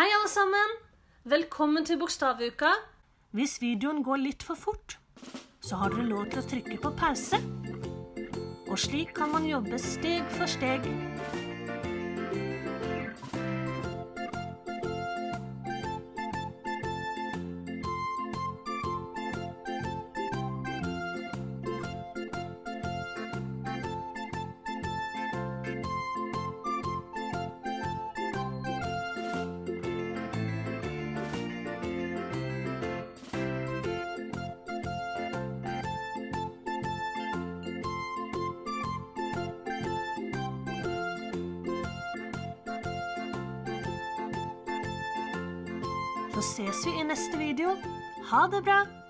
Hei alle sammen! Velkommen til Bokstavuka. Hvis videoen går litt for fort, så har dere lov til å trykke på pause. Og slik kan man jobbe steg for steg. Så ses vi i neste video. Ha det bra!